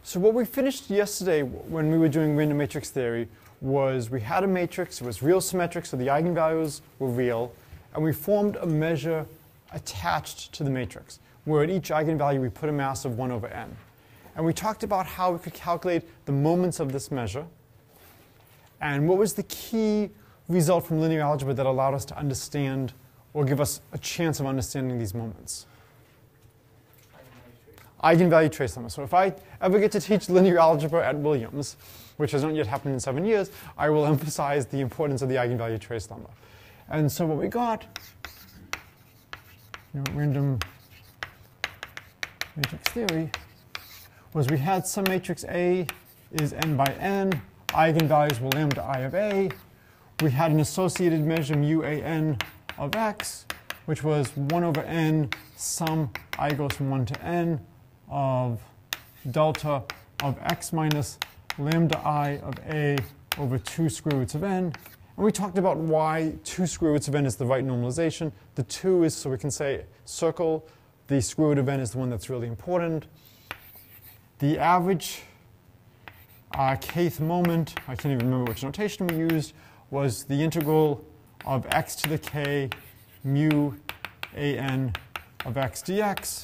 So what we finished yesterday when we were doing random matrix theory was we had a matrix, it was real symmetric, so the eigenvalues were real, and we formed a measure attached to the matrix, where at each eigenvalue we put a mass of 1 over n. And we talked about how we could calculate the moments of this measure, and what was the key result from linear algebra that allowed us to understand or give us a chance of understanding these moments. Eigenvalue trace lemma. So if I ever get to teach linear algebra at Williams, which has not yet happened in 7 years, I will emphasize the importance of the eigenvalue trace lemma. And so what we got, random matrix theory, was we had some matrix A is n by n, eigenvalues were lambda I of A. We had an associated measure mu a n of x, which was 1 over n sum I goes from 1 to n of delta of x minus lambda I of a over 2 square roots of n. And we talked about why 2 square roots of n is the right normalization. The 2 is so we can say circle. The square root of n is the one that's really important. The average kth moment, I can't even remember which notation we used, was the integral of x to the k mu a n of x dx.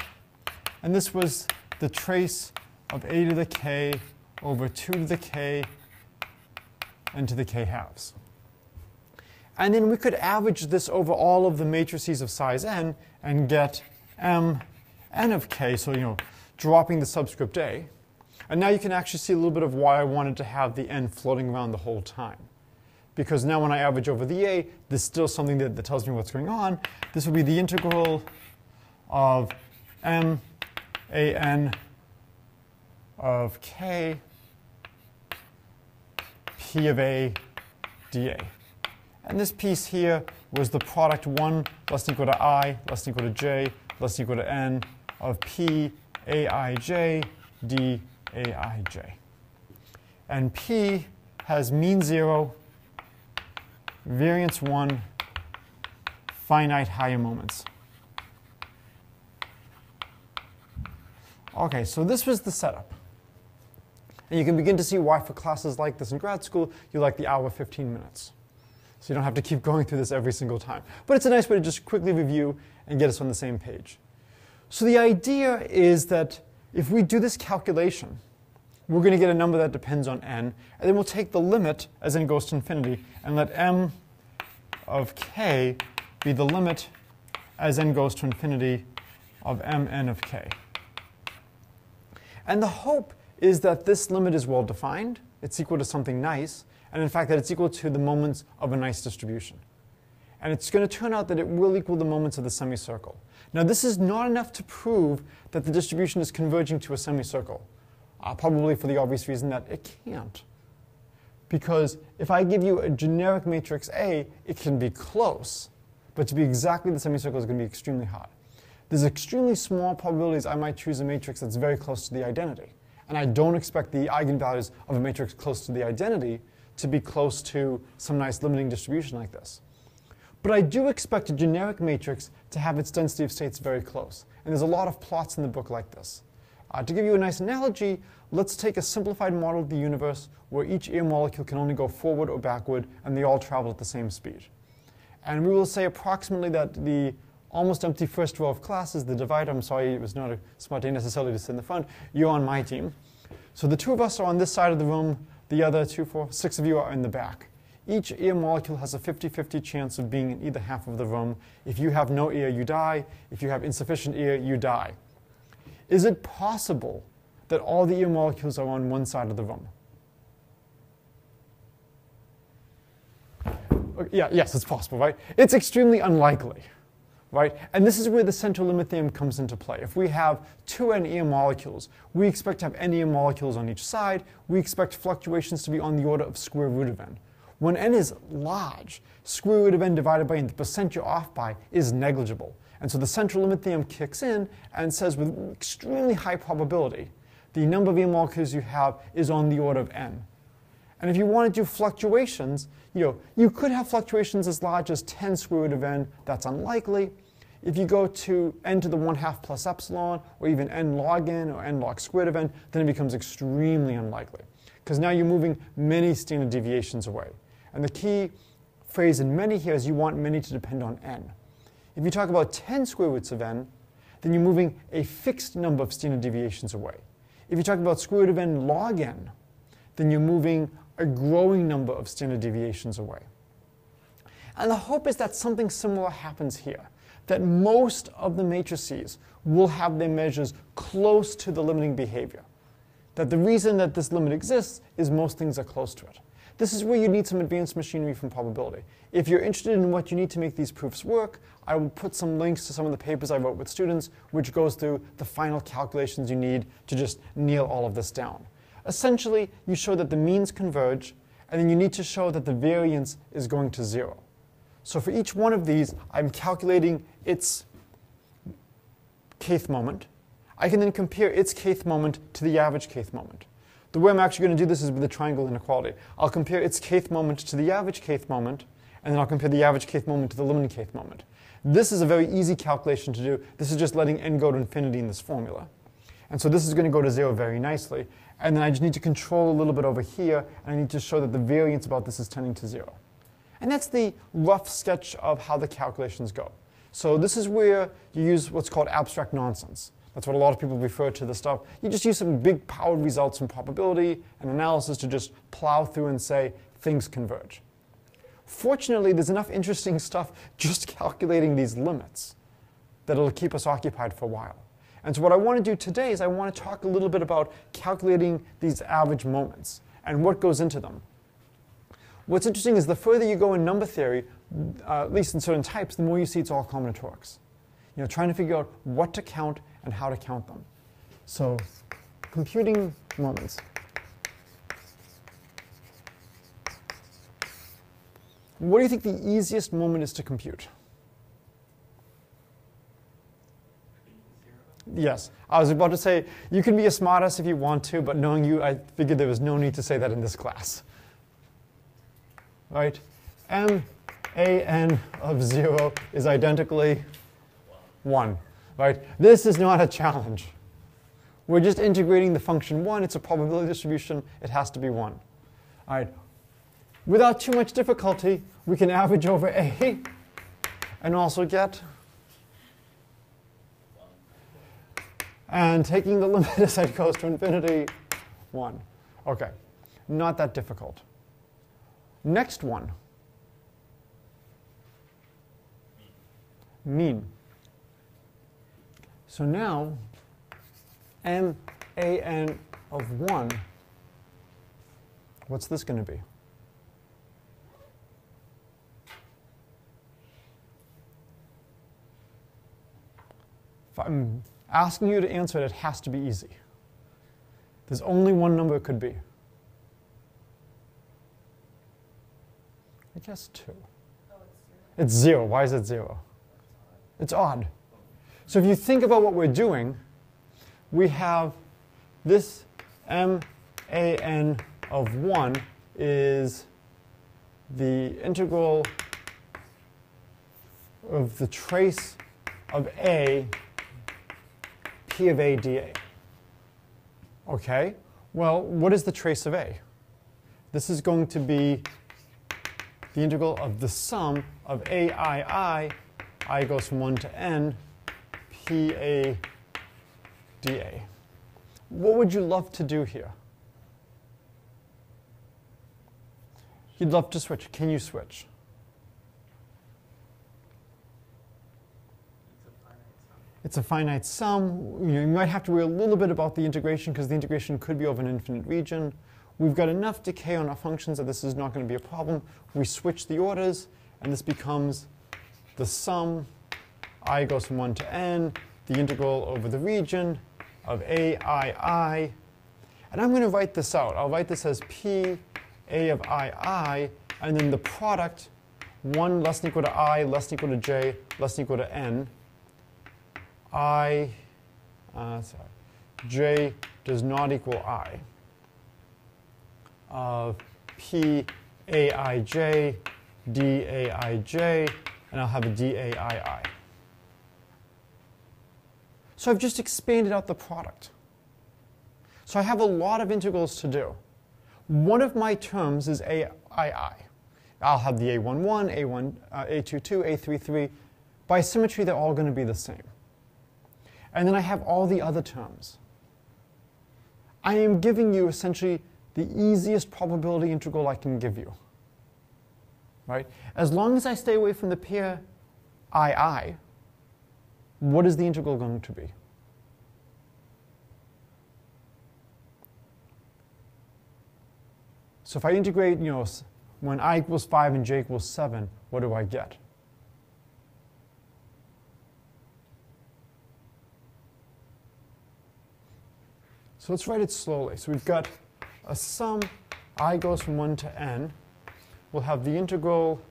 And this was the trace of a to the k over 2 to the k n to the k halves. And then we could average this over all of the matrices of size n and get m n of k, so dropping the subscript a. And now you can actually see a little bit of why I wanted to have the n floating around the whole time. Because now when I average over the a, there's still something that tells me what's going on. This would be the integral of m a n of k p of a dA. And this piece here was the product 1 less than equal to I less than equal to j less than equal to n of p aij d aij. And p has mean 0, variance 1, finite higher moments. Okay, so this was the setup. And you can begin to see why for classes like this in grad school, you like the hour 15 minutes. So you don't have to keep going through this every single time. But it's a nice way to just quickly review and get us on the same page. So the idea is that if we do this calculation, we're going to get a number that depends on n, and then we'll take the limit as n goes to infinity and let m of k be the limit as n goes to infinity of mn of k. And the hope is that this limit is well defined, it's equal to something nice, and in fact that it's equal to the moments of a nice distribution. And it's going to turn out that it will equal the moments of the semicircle. Now this is not enough to prove that the distribution is converging to a semicircle, probably for the obvious reason that it can't. Because if I give you a generic matrix A, it can be close, but to be exactly the semicircle is going to be extremely hard. There's extremely small probabilities I might choose a matrix that's very close to the identity. And I don't expect the eigenvalues of a matrix close to the identity to be close to some nice limiting distribution like this. But I do expect a generic matrix to have its density of states very close. And there's a lot of plots in the book like this. To give you a nice analogy, let's take a simplified model of the universe where each air molecule can only go forward or backward, and they all travel at the same speed. And we will say approximately that the almost empty first row of class is the divider. I'm sorry, it was not a smart day necessarily to sit in the front. You're on my team. So the 2 of us are on this side of the room. The other 2, 4, 6 of you are in the back. Each air molecule has a 50-50 chance of being in either half of the room. If you have no air, you die. If you have insufficient air, you die. Is it possible that all the air molecules are on one side of the room? Yeah, yes, it's possible, right? It's extremely unlikely, right? And this is where the central limit theorem comes into play. If we have 2n air molecules, we expect to have n air molecules on each side. We expect fluctuations to be on the order of square root of n. When n is large, square root of n divided by n, the percent you're off by, is negligible. And so the central limit theorem kicks in and says with extremely high probability, the number of air molecules you have is on the order of n. And if you want to do fluctuations, you could have fluctuations as large as 10 square root of n. That's unlikely. If you go to n to the 1/2 plus epsilon, or even n log n or n log squared of n, then it becomes extremely unlikely. Because now you're moving many standard deviations away. And the key phrase in many here is you want many to depend on n. If you talk about 10 square roots of n, then you're moving a fixed number of standard deviations away. If you talk about square root of n log n, then you're moving a growing number of standard deviations away. And the hope is that something similar happens here, that most of the matrices will have their measures close to the limiting behavior. That the reason that this limit exists is most things are close to it. This is where you need some advanced machinery from probability. If you're interested in what you need to make these proofs work, I will put some links to some of the papers I wrote with students, which goes through the final calculations you need to just nail all of this down. Essentially, you show that the means converge, and then you need to show that the variance is going to 0. So for each one of these, I'm calculating its kth moment. I can then compare its kth moment to the average kth moment. The way I'm actually going to do this is with the triangle inequality. I'll compare its kth moment to the average kth moment, and then I'll compare the average kth moment to the limiting kth moment. This is a very easy calculation to do. This is just letting n go to infinity in this formula. And so this is going to go to 0 very nicely. And then I just need to control a little bit over here, and I need to show that the variance about this is tending to 0. And that's the rough sketch of how the calculations go. So this is where you use what's called abstract nonsense. That's what a lot of people refer to the stuff. You just use some big powered results from probability and analysis to just plow through and say things converge. Fortunately, there's enough interesting stuff just calculating these limits that it'll keep us occupied for a while. And so what I want to do today is I want to talk a little bit about calculating these average moments and what goes into them. What's interesting is the further you go in number theory, at least in certain types, the more you see it's all combinatorics. You know, trying to figure out what to count and how to count them. So, computing moments. What do you think the easiest moment is to compute? Yes, I was about to say, you can be a smartass if you want to, but knowing you, I figured there was no need to say that in this class. Right? MAN of 0 is identically 1. Right? This is not a challenge. We're just integrating the function 1. It's a probability distribution. It has to be 1. All right. Without too much difficulty, we can average over A and also get. And taking the limit as it goes to infinity, 1. OK, not that difficult. Next one, mean. So now, MAN of 1, what's this going to be? If I'm asking you to answer it, it has to be easy. There's only one number it could be. I guess 2. Oh, it's 0. Why is it 0? It's odd. So if you think about what we're doing, we have this MAN of 1 is the integral of the trace of A, P of A dA. OK, well, what is the trace of A? This is going to be the integral of the sum of I goes from 1 to n, PA dA. What would you love to do here? You'd love to switch. Can you switch? It's a finite sum. You might have to worry a little bit about the integration because the integration could be over an infinite region. We've got enough decay on our functions that this is not going to be a problem. We switch the orders, and this becomes the sum. I goes from 1 to n, the integral over the region of I. And I'm going to write this out. I'll write this as P A of I, and then the product, 1 less than equal to I, less than equal to j, less than equal to n. J does not equal I. Of P Aij, Daij, and I'll have a Daii. So I've just expanded out the product. So I have a lot of integrals to do. One of my terms is AII. I'll have the A11, A22, A33. By symmetry, they're all going to be the same. And then I have all the other terms. I am giving you essentially the easiest probability integral I can give you. Right? As long as I stay away from the pair II, what is the integral going to be? So if I integrate, when I equals 5 and j equals 7, what do I get? So let's write it slowly. So we've got a sum, I goes from 1 to n. We'll have the integral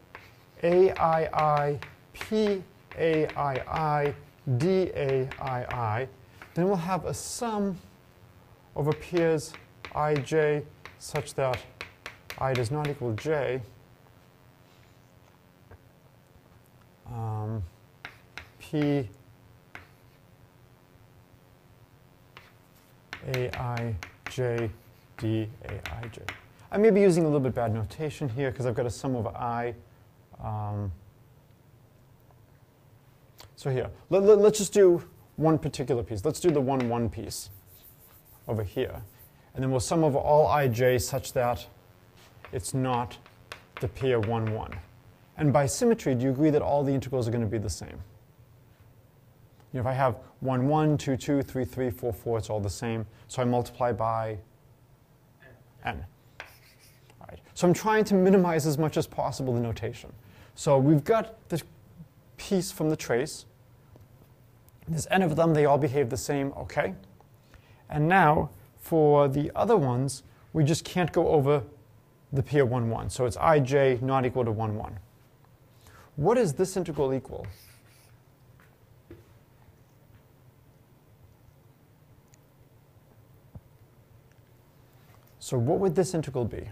aii p aii daii. Then we'll have a sum over pairs ij such that I does not equal j. P aij daij. I may be using a little bit bad notation here because I've got a sum over I. So here, let's just do one particular piece. Let's do the 1, 1 piece over here. And then we'll sum over all ij such that it's not the pair 1, 1. And by symmetry, do you agree that all the integrals are going to be the same? If I have 1, 1, 2, 2, 3, 3, 4, 4, it's all the same. So I multiply by n. All right. So I'm trying to minimize as much as possible the notation. So we've got this piece from the trace. There's n of them. They all behave the same. OK. And now, for the other ones, we just can't go over the pair 1, 1. So it's ij not equal to 1, 1. What is this integral equal? So what would this integral be?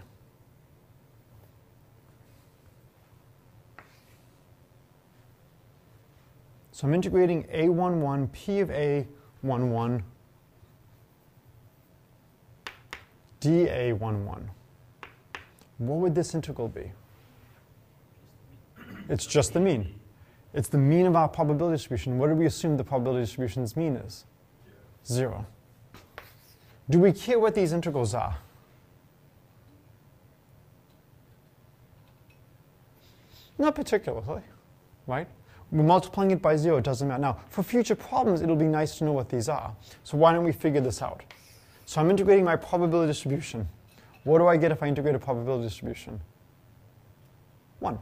So I'm integrating a11 p of a11 dA11. What would this integral be? It's just the mean. It's the mean of our probability distribution. What do we assume the probability distribution's mean is? 0. Do we care what these integrals are? Not particularly, right? We're multiplying it by 0, it doesn't matter. Now, for future problems, it'll be nice to know what these are. So why don't we figure this out? So I'm integrating my probability distribution. What do I get if I integrate a probability distribution? 1.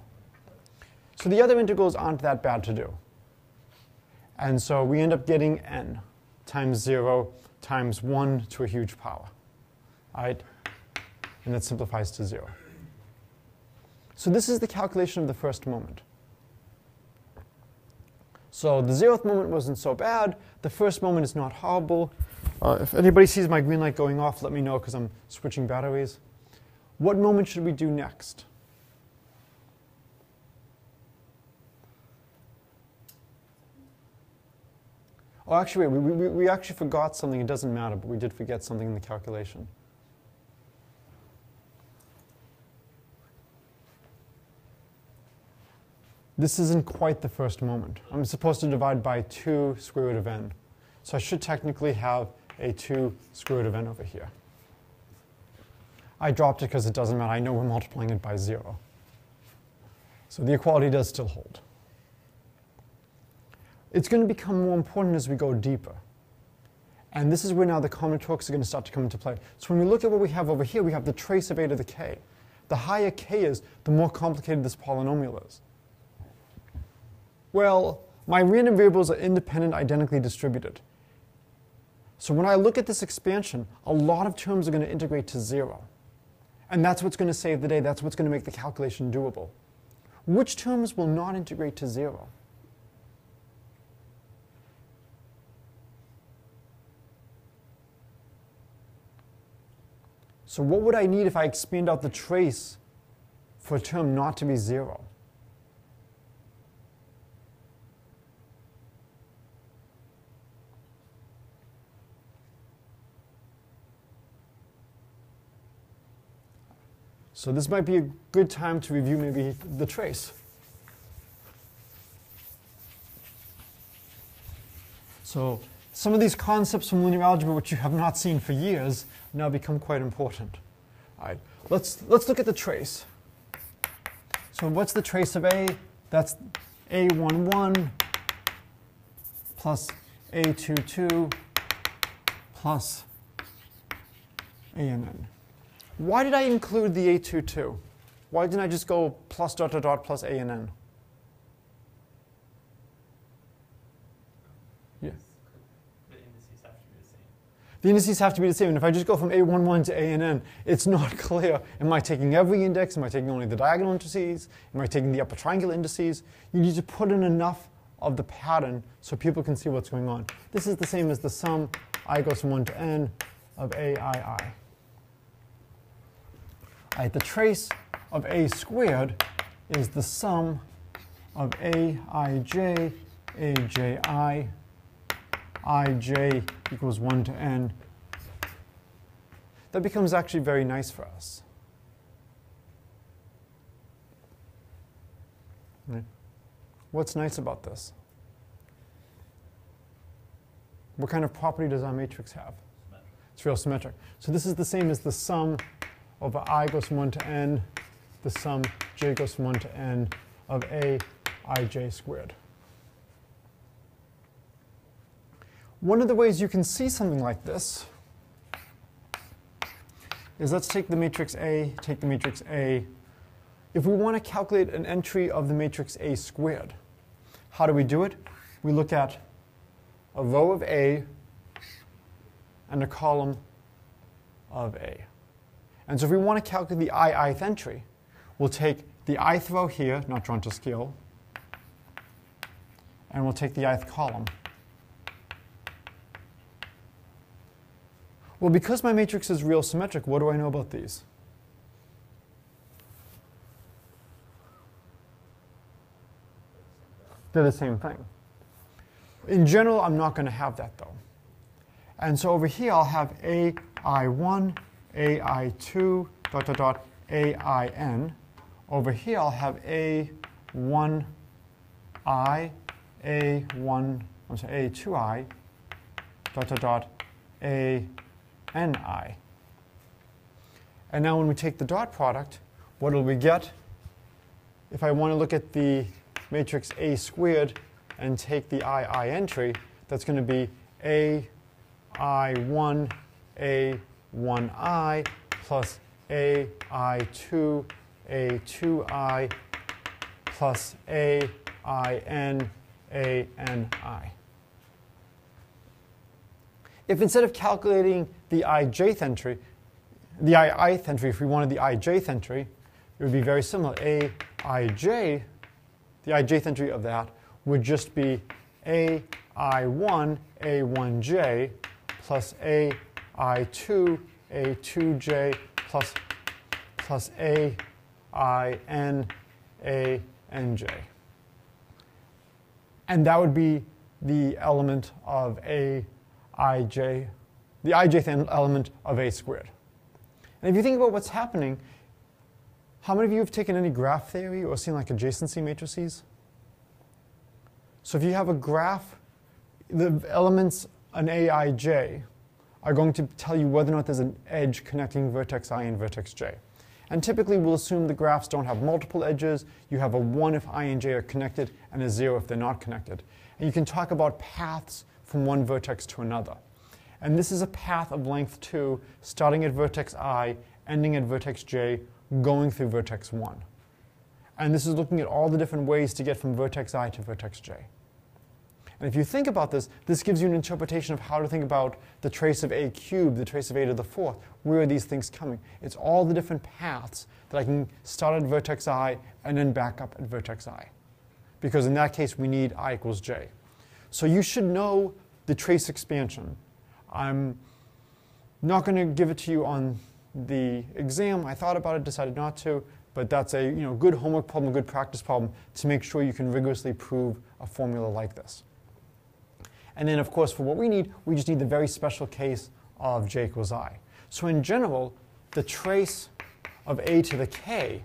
So the other integrals aren't that bad to do. And so we end up getting n times 0 times 1 to a huge power. All right? And that simplifies to 0. So this is the calculation of the first moment. So the 0th moment wasn't so bad. The first moment is not horrible. If anybody sees my green light going off, let me know because I'm switching batteries. What moment should we do next? Oh, actually, wait, we actually forgot something. It doesn't matter, but we did forget something in the calculation. This isn't quite the first moment. I'm supposed to divide by 2 square root of n. So I should technically have a 2 square root of n over here. I dropped it because it doesn't matter. I know we're multiplying it by 0. So the equality does still hold. It's going to become more important as we go deeper. And this is where now the combinatorics are going to start to come into play. So when we look at what we have over here, we have the trace of a to the k. The higher k is, the more complicated this polynomial is. Well, my random variables are independent, identically distributed. So when I look at this expansion, a lot of terms are going to integrate to 0. And that's what's going to save the day. That's what's going to make the calculation doable. Which terms will not integrate to 0? So what would I need if I expand out the trace for a term not to be 0? So this might be a good time to review maybe the trace. So some of these concepts from linear algebra, which you have not seen for years, now become quite important. All right, let's look at the trace. So what's the trace of A? That's A11 plus A22 plus ANN. Why did I include the A22? Why didn't I just go plus dot dot dot plus ANN? Yeah. The indices have to be the same. The indices have to be the same. And if I just go from A11 to ANN, it's not clear. Am I taking every index? Am I taking only the diagonal indices? Am I taking the upper triangular indices? You need to put in enough of the pattern so people can see what's going on. This is the same as the sum I goes from 1 to n of AII. All right, the trace of A squared is the sum of Aij, Aji, Ij equals 1 to n. That becomes actually very nice for us. Right. What's nice about this? What kind of property does our matrix have? Symmetric. It's real symmetric. So this is the same as the sum over I goes from 1 to n, the sum j goes from 1 to n of Aij squared. One of the ways you can see something like this is, let's take the matrix A, take the matrix A. If we want to calculate an entry of the matrix A squared, how do we do it? We look at a row of A and a column of A. And so if we want to calculate the ith entry, we'll take the ith row here, not drawn to scale, and we'll take the ith column. Well, because my matrix is real symmetric, what do I know about these? They're the same thing. In general, I'm not going to have that, though. And so over here, I'll have AI1, AI2, dot, dot, dot, AIN. Over here, I'll have A1I, A2I, dot, dot, dot, ANI. And now when we take the dot product, what will we get? If I want to look at the matrix A squared and take the II entry, that's going to be AI1, A1I plus AI2, A2I plus AIN, ANI. If instead of calculating the ijth entry, if we wanted the ijth entry, it would be very similar. Aij, the ijth entry of that would just be AI1, A1j plus AI2, A2j plus AIN, ANJ. And that would be the element of Aij, the ijth element of A squared. And if you think about what's happening, how many of you have taken any graph theory or seen like adjacency matrices? So if you have a graph, the elements in Aij are going to tell you whether or not there's an edge connecting vertex I and vertex j. And typically we'll assume the graphs don't have multiple edges. You have a 1 if I and j are connected and a 0 if they're not connected. And you can talk about paths from one vertex to another. And this is a path of length 2, starting at vertex I, ending at vertex j, going through vertex 1. And this is looking at all the different ways to get from vertex I to vertex j. And if you think about this, this gives you an interpretation of how to think about the trace of A cubed, the trace of A to the 4th. Where are these things coming? It's all the different paths that I can start at vertex I and then back up at vertex I. Because in that case, we need I equals j. So you should know the trace expansion. I'm not going to give it to you on the exam. I thought about it, decided not to, but that's a good homework problem, a good practice problem to make sure you can rigorously prove a formula like this. And then, of course, for what we need, we just need the very special case of j equals I. So in general, the trace of a to the k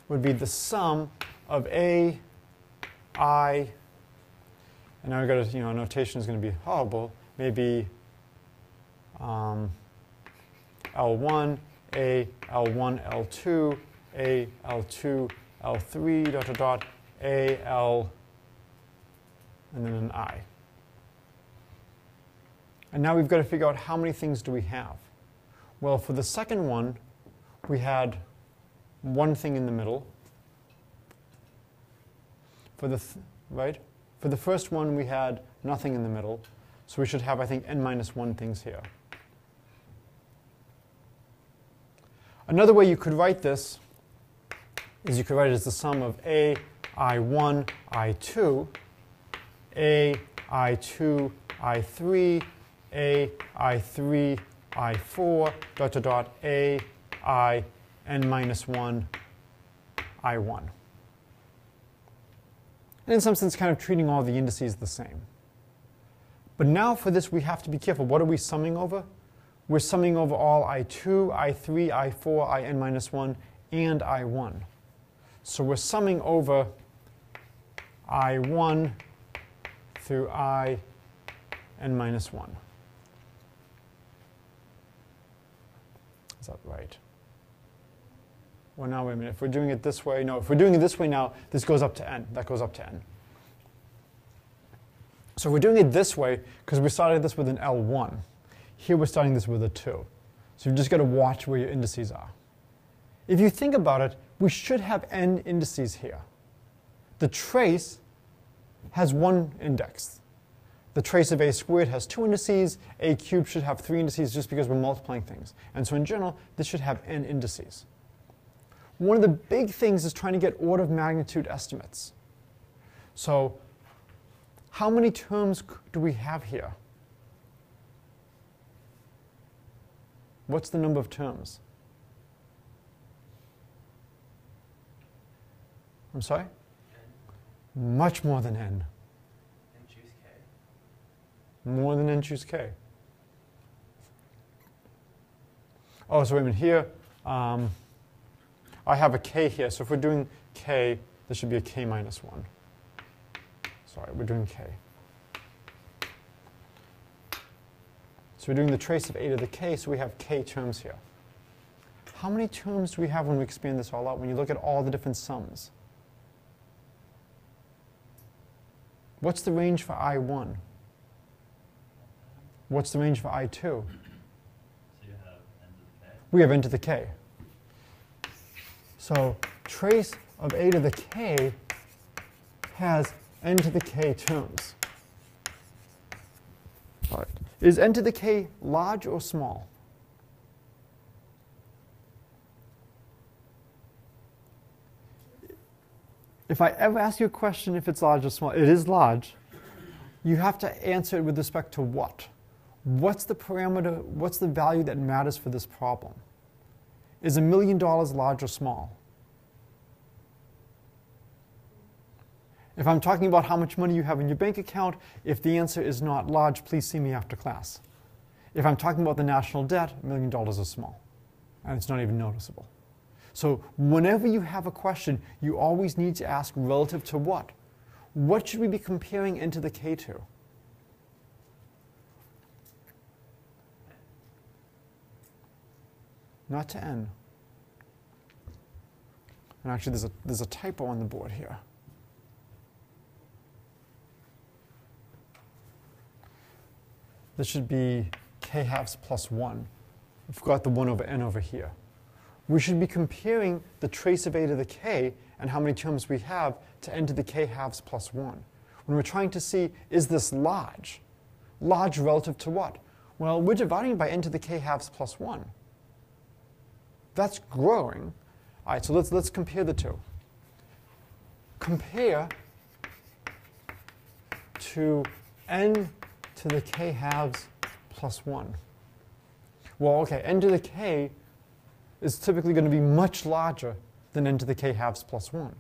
would be the sum of a, I, and now we've got to, notation is going to be horrible, maybe L1, A, L1, L2, A, L2, L3, dot, dot, dot, A, L, and then an I. And now we've got to figure out how many things do we have. Well, for the second one, we had one thing in the middle. For the, For the first one, we had nothing in the middle. So we should have, I think, n minus 1 things here. Another way you could write this is you could write it as the sum of A, I1, I2, A, I2, I3, A, I3, I4, dot, dot, dot, A, I, n minus 1, I1. And in some sense, kind of treating all the indices the same. But now for this, we have to be careful. What are we summing over? We're summing over all I2, I3, I4, In minus 1, and I1. So we're summing over I1 through In minus 1. Is that right? Well, now, wait a minute. If we're doing it this way, no, if we're doing it this way now, this goes up to n. That goes up to n. So we're doing it this way because we started this with an L1. Here we're starting this with a 2. So you've just got to watch where your indices are. If you think about it, we should have n indices here. The trace has 1 index. The trace of a squared has 2 indices. A cubed should have 3 indices just because we're multiplying things. And so in general, this should have n indices. One of the big things is trying to get order of magnitude estimates. So how many terms do we have here? What's the number of terms? I'm sorry? N. Much more than n. N choose k. More than n choose k. Oh, so wait a minute. Here, I have a k here. So if we're doing k, this should be a k minus 1. Sorry, we're doing k. So we're doing the trace of a to the k, so we have k terms here. How many terms do we have when we expand this all out, when you look at all the different sums? What's the range for I1? What's the range for I2? So you have n to the k? We have n to the k. So trace of a to the k has n to the k terms. All right. Is n to the k large or small? If I ever ask you a question if it's large or small, it is large. You have to answer it with respect to what? What's the parameter, what's the value that matters for this problem? Is $1 million large or small? If I'm talking about how much money you have in your bank account, if the answer is not large, please see me after class. If I'm talking about the national debt, $1 million is small, and it's not even noticeable. So whenever you have a question, you always need to ask relative to what? What should we be comparing n to the k to? Not to n. And actually, there's a typo on the board here. This should be k halves plus 1. We've got the 1 over n over here. We should be comparing the trace of a to the k and how many terms we have to n to the k halves plus 1. When we're trying to see, is this large? Large relative to what? Well, we're dividing by n to the k halves plus 1. That's growing. All right, so let's compare the two. Compare to n to the k halves plus 1. Well, okay, n to the k is typically going to be much larger than n to the k halves plus 1.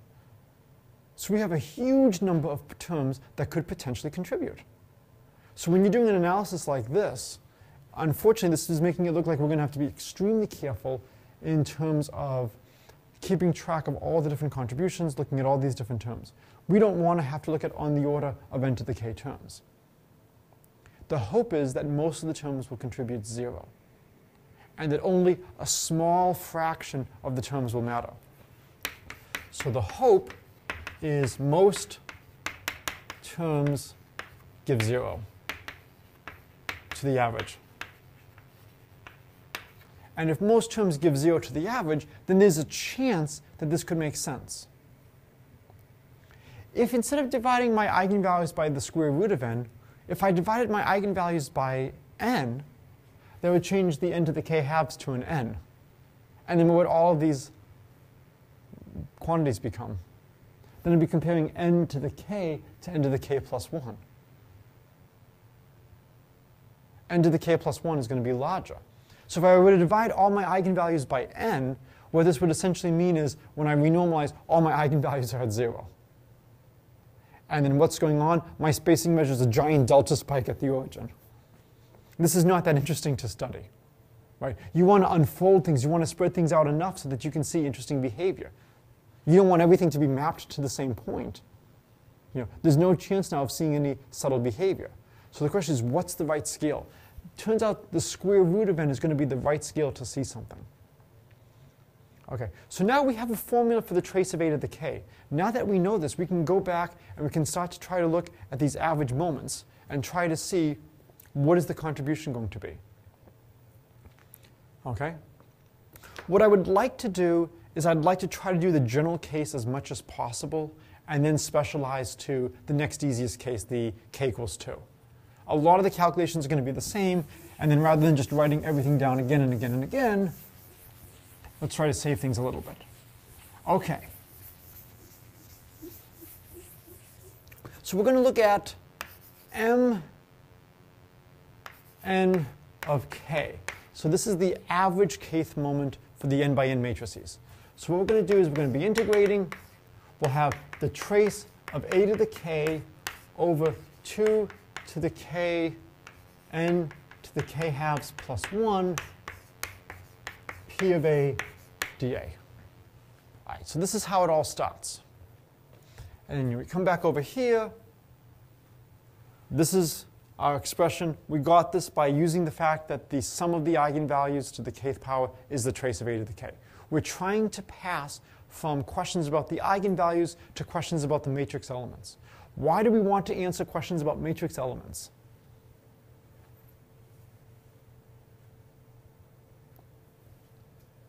So we have a huge number of terms that could potentially contribute. So when you're doing an analysis like this, unfortunately, this is making it look like we're going to have to be extremely careful in terms of keeping track of all the different contributions, looking at all these different terms. We don't want to have to look at on the order of n to the k terms. The hope is that most of the terms will contribute 0, and that only a small fraction of the terms will matter. So the hope is most terms give 0 to the average. And if most terms give 0 to the average, then there's a chance that this could make sense. If instead of dividing my eigenvalues by the square root of n, if I divided my eigenvalues by n, that would change the n to the k halves to an n. And then what would all of these quantities become? Then I'd be comparing n to the k to n to the k plus 1. N to the k plus 1 is going to be larger. So if I were to divide all my eigenvalues by n, what this would essentially mean is when I renormalize, all my eigenvalues are at 0. And then what's going on? My spacing measures a giant delta spike at the origin. This is not that interesting to study. Right? You want to unfold things. You want to spread things out enough so that you can see interesting behavior. You don't want everything to be mapped to the same point. There's no chance now of seeing any subtle behavior. So the question is, what's the right scale? Turns out the square root of n is going to be the right scale to see something. Okay, so now we have a formula for the trace of a to the k. Now that we know this, we can go back and we can start to try to look at these average moments and try to see what is the contribution going to be. Okay? What I would like to do is I'd like to try to do the general case as much as possible and then specialize to the next easiest case, the k equals 2. A lot of the calculations are going to be the same, and then rather than just writing everything down again and again and again, let's try to save things a little bit. Okay. So we're going to look at m n of k. So this is the average kth moment for the n by n matrices. So what we're going to do is we're going to be integrating. We'll have the trace of a to the k over 2 to the k n to the k halves plus 1 p of a dA. All right, so this is how it all starts. And then we come back over here. This is our expression. We got this by using the fact that the sum of the eigenvalues to the kth power is the trace of a to the k. We're trying to pass from questions about the eigenvalues to questions about the matrix elements. Why do we want to answer questions about matrix elements?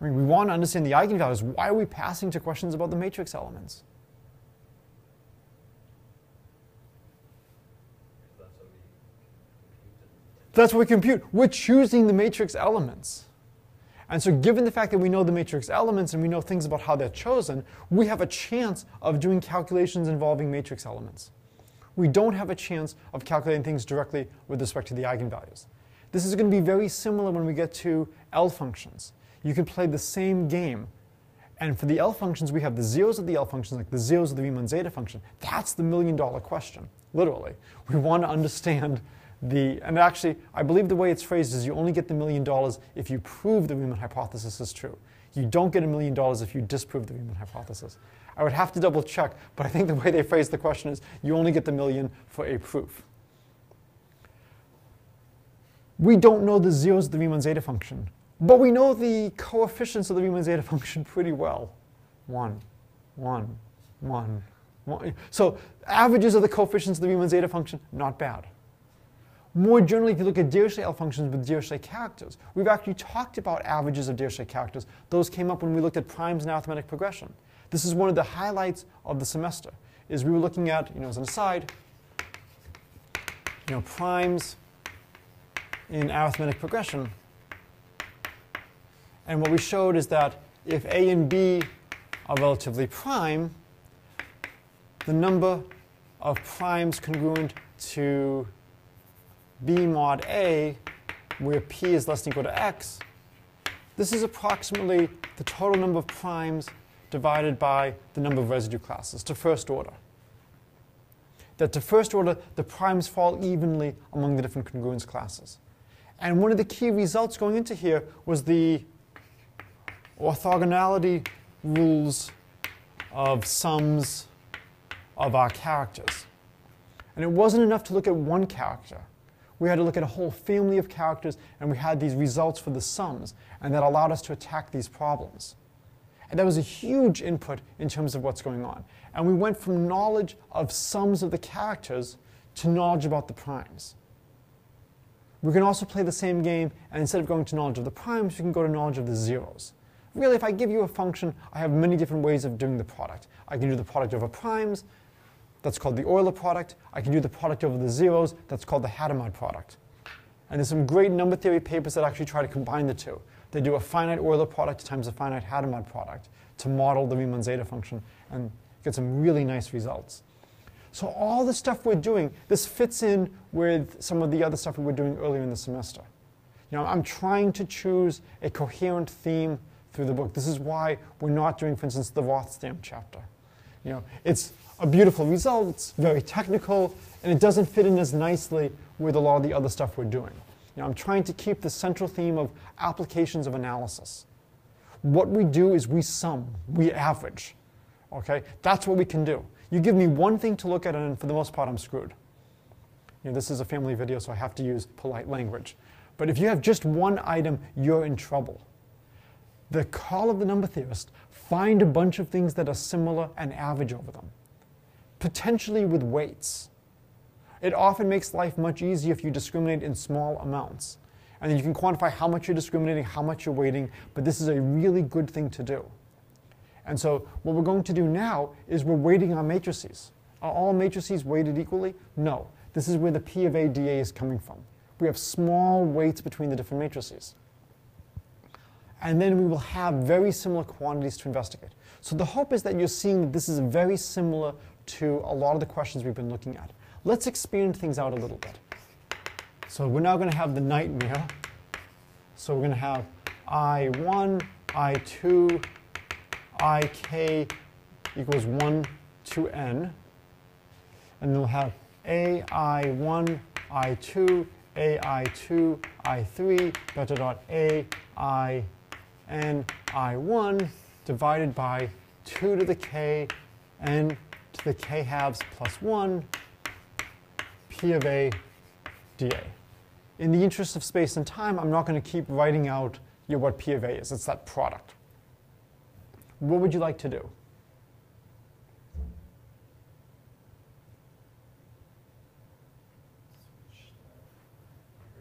I mean, we want to understand the eigenvalues. Why are we passing to questions about the matrix elements? That's what we compute. We're choosing the matrix elements. And so given the fact that we know the matrix elements and we know things about how they're chosen, we have a chance of doing calculations involving matrix elements. We don't have a chance of calculating things directly with respect to the eigenvalues. This is going to be very similar when we get to L functions. You can play the same game. And for the L functions, we have the zeros of the L functions, like the zeros of the Riemann zeta function. That's the million-dollar question, literally. We want to understand and actually, I believe the way it's phrased is you only get the $1 million if you prove the Riemann hypothesis is true. You don't get $1 million if you disprove the Riemann hypothesis. I would have to double check, but I think the way they phrase the question is you only get the $1 million for a proof. We don't know the zeros of the Riemann zeta function, but we know the coefficients of the Riemann zeta function pretty well. 1, 1, 1, 1. So averages of the coefficients of the Riemann zeta function, not bad. More generally, if you look at Dirichlet L functions with Dirichlet characters, we've actually talked about averages of Dirichlet characters. Those came up when we looked at primes in arithmetic progression. This is one of the highlights of the semester, is we were looking at, as an aside, primes in arithmetic progression. And what we showed is that if A and B are relatively prime, the number of primes congruent to B mod A, where P is less than or equal to X, this is approximately the total number of primes divided by the number of residue classes to first order. That to first order, the primes fall evenly among the different congruence classes. And one of the key results going into here was the orthogonality rules of sums of our characters. And it wasn't enough to look at one character. We had to look at a whole family of characters, and we had these results for the sums, and that allowed us to attack these problems. And that was a huge input in terms of what's going on. And we went from knowledge of sums of the characters to knowledge about the primes. We can also play the same game, and instead of going to knowledge of the primes, we can go to knowledge of the zeros. Really, if I give you a function, I have many different ways of doing the product. I can do the product over primes, that's called the Euler product. I can do the product over the zeros, that's called the Hadamard product. And there's some great number theory papers that actually try to combine the two. They do a finite Euler product times a finite Hadamard product to model the Riemann zeta function and get some really nice results. So all the stuff we're doing, this fits in with some of the other stuff we were doing earlier in the semester. You know, I'm trying to choose a coherent theme through the book. This is why we're not doing, for instance, the Rothstamp chapter. You know, it's a beautiful result, it's very technical, and it doesn't fit in as nicely with a lot of the other stuff we're doing. You know, I'm trying to keep the central theme of applications of analysis. What we do is we sum, we average. Okay? That's what we can do. You give me one thing to look at, and for the most part, I'm screwed. You know, this is a family video, so I have to use polite language. But if you have just one item, you're in trouble. The call of the number theorist, find a bunch of things that are similar and average over them, potentially with weights. It often makes life much easier if you discriminate in small amounts. And then you can quantify how much you're discriminating, how much you're weighting, but this is a really good thing to do. And so what we're going to do now is we're weighting our matrices. Are all matrices weighted equally? No. This is where the P of A dA is coming from. We have small weights between the different matrices. And then we will have very similar quantities to investigate. So the hope is that you're seeing that this is very similar to a lot of the questions we've been looking at. Let's expand things out a little bit. So we're now going to have the nightmare. So we're going to have I1, I2, Ik equals 1 to n. And then we'll have AI1, I2, AI2, I3, beta dot A, I, n, I1 divided by 2 to the k, n to the k halves plus 1, P of A dA. In the interest of space and time, I'm not going to keep writing out what P of A is. It's that product. What would you like to do?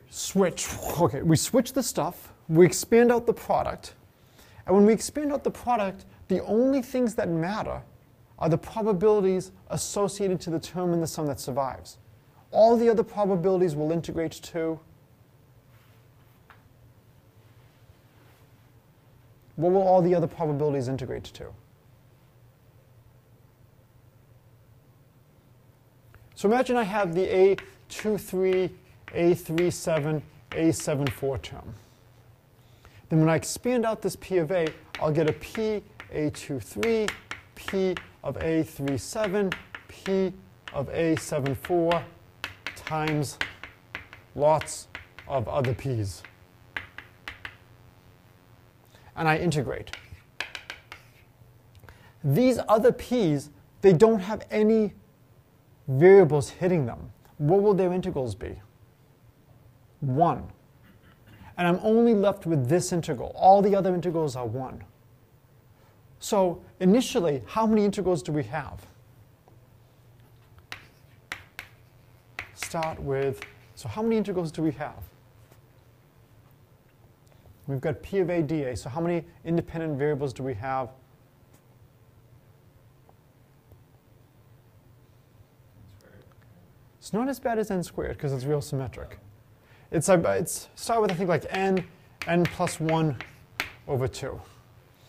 Switch. Okay, we switch the stuff. We expand out the product. And when we expand out the product, the only things that matter are the probabilities associated to the term in the sum that survives. All the other probabilities will integrate to. What will all the other probabilities integrate to? So imagine I have the A23, A37, A74 term. Then when I expand out this P of A, I'll get a P A23, P of A37, P of A74 times lots of other P's. And I integrate. These other P's, they don't have any variables hitting them. What will their integrals be? 1. And I'm only left with this integral. All the other integrals are 1. So initially, how many integrals do we have? Start with, so how many integrals do we have? We've got P of A dA. So how many independent variables do we have? It's not as bad as n squared because it's real symmetric. It's start with, I think, like n plus 1 over 2.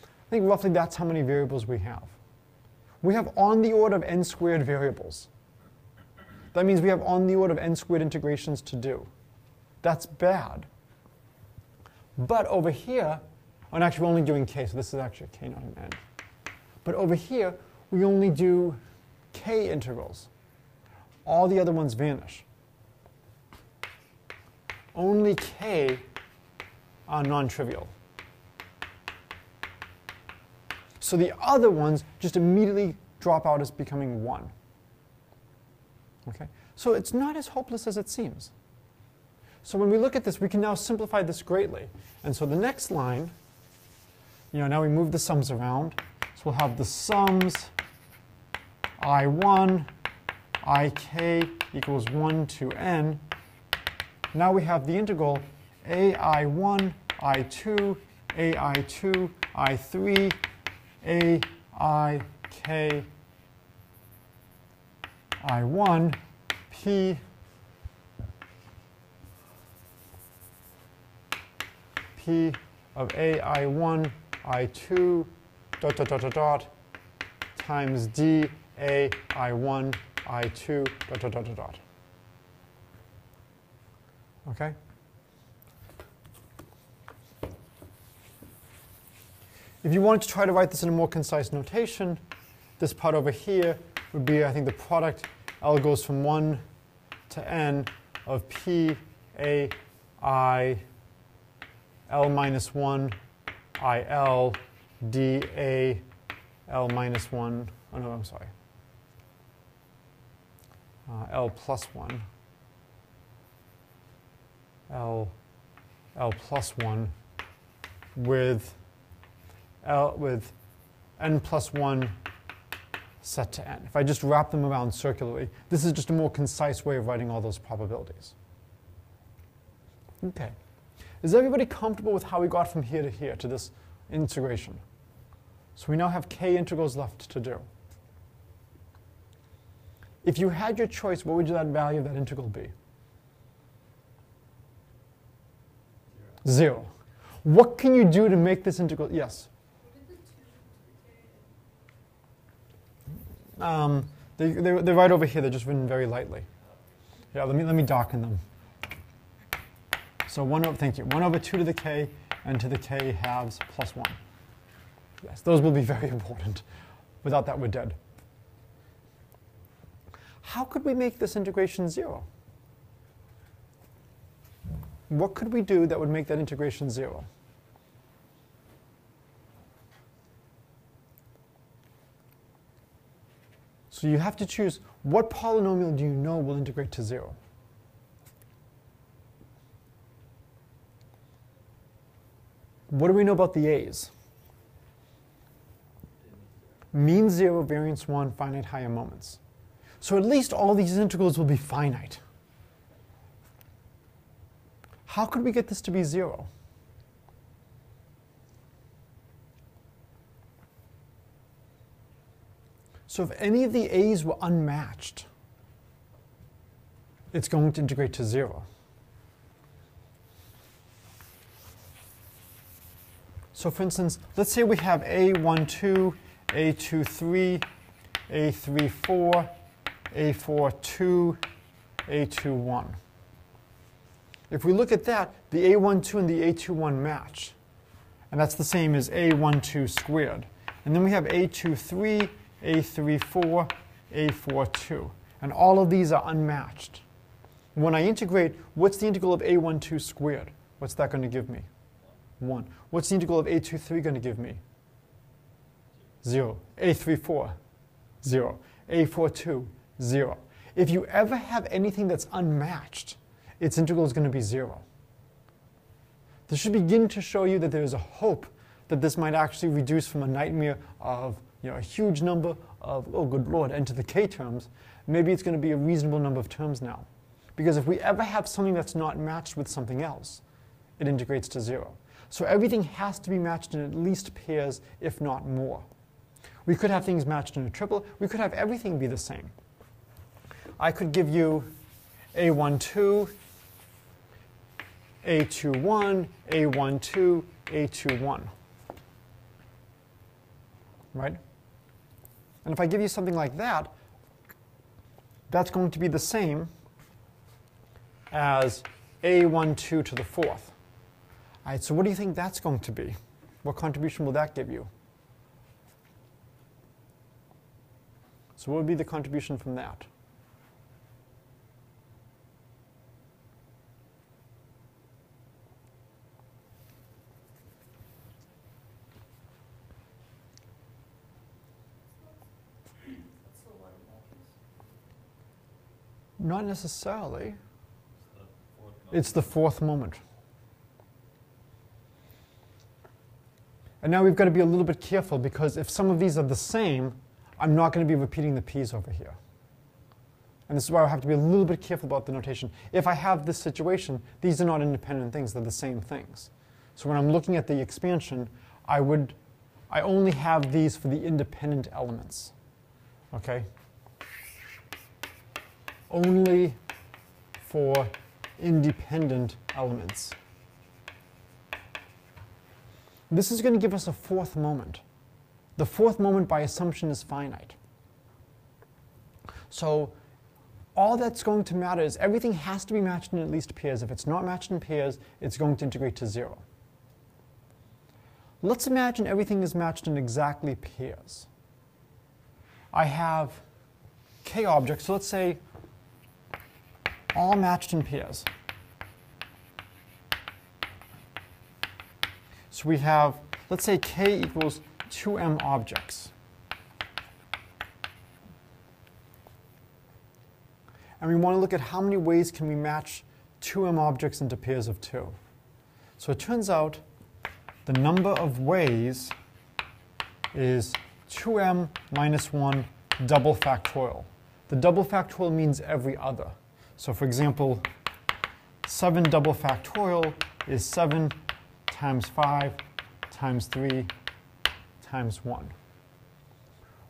I think roughly that's how many variables we have. We have on the order of n squared variables. That means we have on the order of n squared integrations to do. That's bad. But over here, and actually we're only doing k, so this is actually a k, not an n. But over here, we only do k integrals. All the other ones vanish. Only k are non-trivial. So the other ones just immediately drop out as becoming 1. Okay? So it's not as hopeless as it seems. So when we look at this, we can now simplify this greatly. And so the next line, now we move the sums around. So we'll have the sums I1, ik equals 1 to n. Now we have the integral ai1, I2, ai2, I3, aik I1, p of ai1, I2, dot, dot, dot, dot, dot, times d ai1, I2, dot, dot, dot, dot, dot. Okay? If you wanted to try to write this in a more concise notation, this part over here would be, I think, the product. L goes from 1 to n of p a I L minus 1 I L d a L minus 1. Oh no, I'm sorry. L plus 1. L plus 1 with n plus 1 set to n. If I just wrap them around circularly, this is just a more concise way of writing all those probabilities. Okay. Is everybody comfortable with how we got from here to this integration? So we now have k integrals left to do. If you had your choice, what would that value of that integral be? 0. What can you do to make this integral? Yes? They're right over here. They're just written very lightly. Yeah, let me darken them. So thank you. 1 over 2 to the k and to the k halves plus 1. Yes, those will be very important. Without that, we're dead. How could we make this integration 0? What could we do that would make that integration 0? So you have to choose what polynomial do you know will integrate to 0? What do we know about the a's? Mean 0, variance 1, finite higher moments. So at least all these integrals will be finite. How could we get this to be 0? So if any of the a's were unmatched, it's going to integrate to 0. So for instance, let's say we have A12, A23, A34, A42, A21. If we look at that, the A12 and the A21 match. And that's the same as A12 squared. And then we have A23, A34, A42. And all of these are unmatched. When I integrate, what's the integral of A12 squared? What's that going to give me? 1. What's the integral of A23 going to give me? 0. A34, 0. A42, 0. If you ever have anything that's unmatched, its integral is going to be 0. This should begin to show you that there is a hope that this might actually reduce from a nightmare of a huge number of, oh good lord, n to the k terms. Maybe it's going to be a reasonable number of terms now. Because if we ever have something that's not matched with something else, it integrates to 0. So everything has to be matched in at least pairs, if not more. We could have things matched in a triple. We could have everything be the same. I could give you A12, A21, A12, A21. Right? And if I give you something like that, that's going to be the same as A12 to the 4th. All right, so what do you think that's going to be? What contribution will that give you? So what would be the contribution from that? Not necessarily. It's the fourth moment. It's the fourth moment. And now we've got to be a little bit careful, because if some of these are the same, I'm not going to be repeating the p's over here. And this is why I have to be a little bit careful about the notation. If I have this situation, these are not independent things, they're the same things. So when I'm looking at the expansion, I only have these for the independent elements. Okay? Only for independent elements. This is going to give us a fourth moment. The fourth moment, by assumption, is finite. So all that's going to matter is everything has to be matched in at least pairs. If it's not matched in pairs, it's going to integrate to 0. Let's imagine everything is matched in exactly pairs. I have k objects, so let's say all matched in pairs. So we have, let's say k equals 2m objects. And we want to look at how many ways can we match 2m objects into pairs of 2. So it turns out the number of ways is 2m minus 1 double factorial. The double factorial means every other. So for example, 7 double factorial is 7 times 5 times 3 times 1.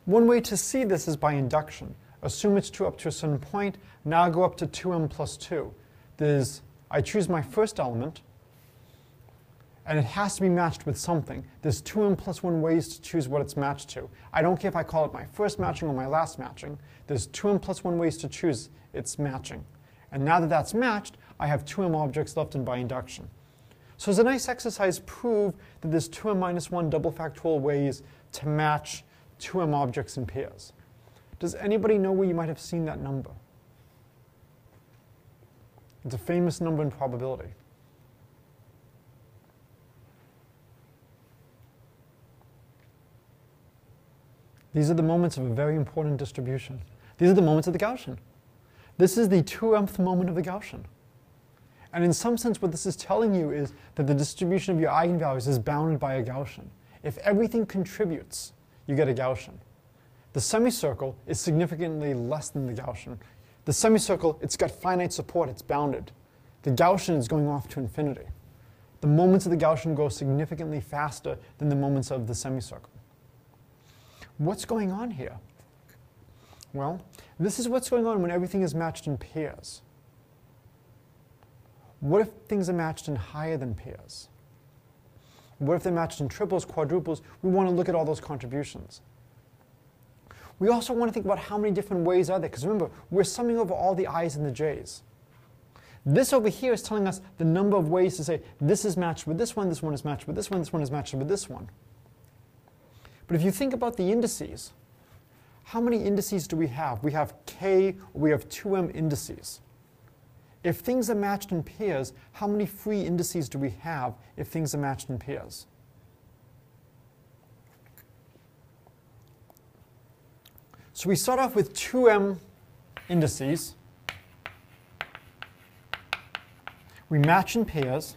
One way to see this is by induction. Assume it's true up to a certain point. Now go up to 2m plus 2. I choose my first element, and it has to be matched with something. There's 2m plus 1 ways to choose what it's matched to. I don't care if I call it my first matching or my last matching. There's 2m plus 1 ways to choose its matching. And now that that's matched, I have 2m objects left in by induction. So as a nice exercise, prove that there's 2m minus 1 double factorial ways to match 2m objects in pairs. Does anybody know where you might have seen that number? It's a famous number in probability. These are the moments of a very important distribution. These are the moments of the Gaussian. This is the 2mth moment of the Gaussian. And in some sense, what this is telling you is that the distribution of your eigenvalues is bounded by a Gaussian. If everything contributes, you get a Gaussian. The semicircle is significantly less than the Gaussian. The semicircle, it's got finite support, it's bounded. The Gaussian is going off to infinity. The moments of the Gaussian go significantly faster than the moments of the semicircle. What's going on here? Well, this is what's going on when everything is matched in pairs. What if things are matched in higher than pairs? What if they're matched in triples, quadruples? We want to look at all those contributions. We also want to think about how many different ways are there, because remember, we're summing over all the i's and the j's. This over here is telling us the number of ways to say this is matched with this one is matched with this one is matched with this one. But if you think about the indices, how many indices do we have? We have k, we have 2m indices. If things are matched in pairs, how many free indices do we have if things are matched in pairs? So we start off with 2m indices. We match in pairs.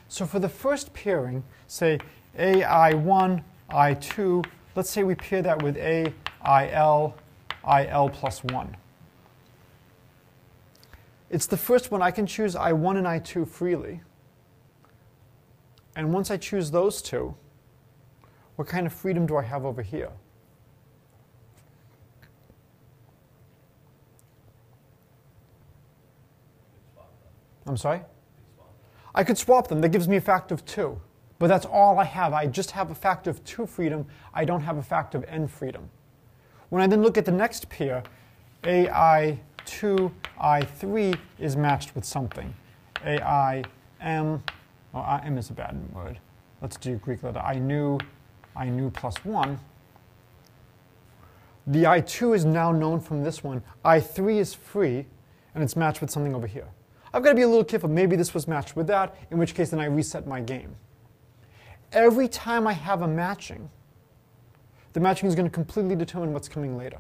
So for the first pairing, say AI1, I2, let's say we pair that with AIL, IL plus 1. It's the first one. I can choose I1 and I2 freely. And once I choose those two, what kind of freedom do I have over here? I'm sorry? I could swap them. That gives me a factor of 2. But that's all I have. I just have a factor of 2 freedom. I don't have a factor of n freedom. When I then look at the next pair, AI2, I3 is matched with something. AIM, well, M is a bad word. Let's do Greek letter. I knew plus 1. The I2 is now known from this one. I3 is free, and it's matched with something over here. I've got to be a little careful. Maybe this was matched with that, in which case then I reset my game. Every time I have a matching, the matching is going to completely determine what's coming later.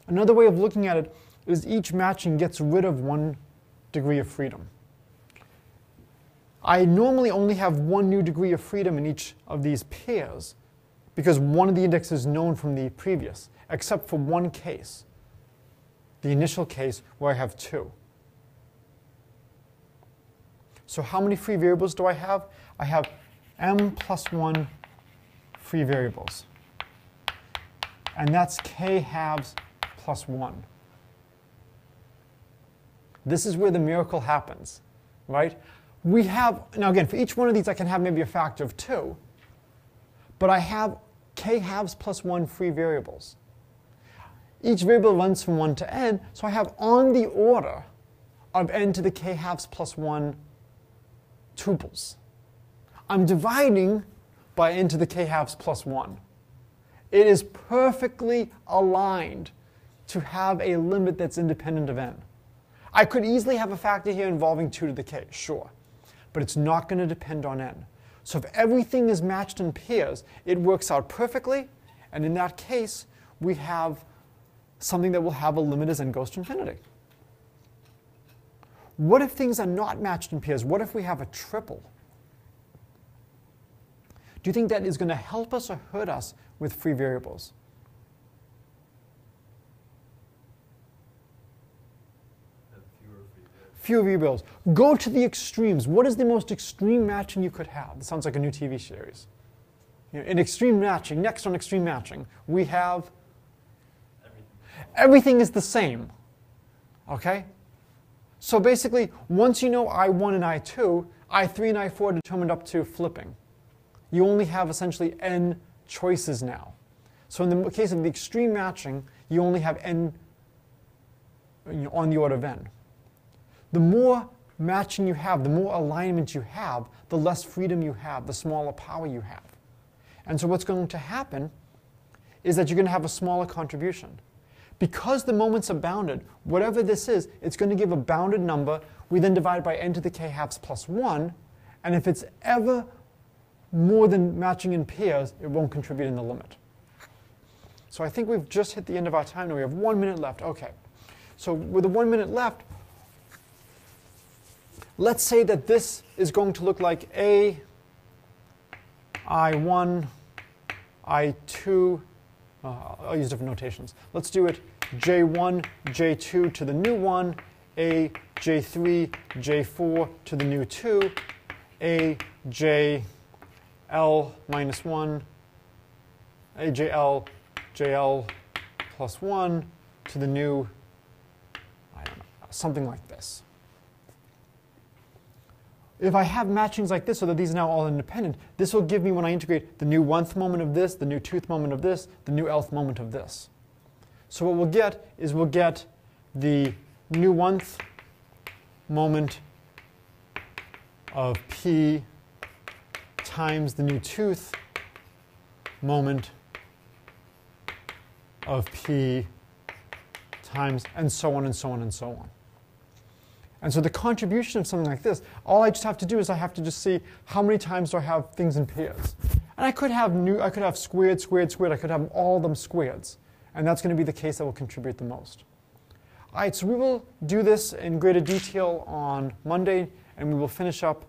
Another way of looking at it is each matching gets rid of 1 degree of freedom. I normally only have 1 new degree of freedom in each of these pairs because one of the indexes is known from the previous, except for one case, the initial case where I have 2. So how many free variables do I have? I have m plus 1 free variables. And that's k halves plus 1. This is where the miracle happens, right? We have, now again, for each one of these I can have maybe a factor of 2, but I have k halves plus 1 free variables. Each variable runs from 1 to n, so I have on the order of n to the k halves plus 1 tuples. I'm dividing by n to the k halves plus 1. It is perfectly aligned to have a limit that's independent of n. I could easily have a factor here involving 2 to the k, sure, but it's not going to depend on n. So if everything is matched in pairs, it works out perfectly, and in that case, we have something that will have a limit as n goes to infinity. What if things are not matched in pairs? What if we have a triple? Do you think that is going to help us or hurt us with free variables? Fewer variables. Go to the extremes. What is the most extreme matching you could have? This sounds like a new TV series. In extreme matching, next on extreme matching, we have everything is the same. Okay? So basically, once you know I1 and I2, I3 and I4 are determined up to flipping. You only have essentially n choices now. So in the case of the extreme matching, you only have n on the order of n. The more matching you have, the more alignment you have, the less freedom you have, the smaller power you have. And so what's going to happen is that you're going to have a smaller contribution. Because the moments are bounded, whatever this is, it's going to give a bounded number. We then divide by n to the k halves plus 1. And if it's ever more than matching in pairs, it won't contribute in the limit. So I think we've just hit the end of our time now. We have 1 minute left. OK. So with the 1 minute left, let's say that this is going to look like A, I1, I2. I'll use different notations. Let's do it J1, J2 to the new 1, A, J3, J4 to the new 2, A, J, L minus 1, A, J, L, JL plus 1 to the new, I don't know, something like this. If I have matchings like this so that these are now all independent, this will give me, when I integrate, the new 1th moment of this, the new 2th moment of this, the new 11th moment of this. So what we'll get is we'll get the new 1th moment of P times the new 2th moment of P times, and so on and so on and so on. And so the contribution of something like this, all I just have to do is I have to just see how many times do I have things in pairs. And I could have squared, squared, squared. I could have all of them squareds. And that's going to be the case that will contribute the most. All right, so we will do this in greater detail on Monday, and we will finish up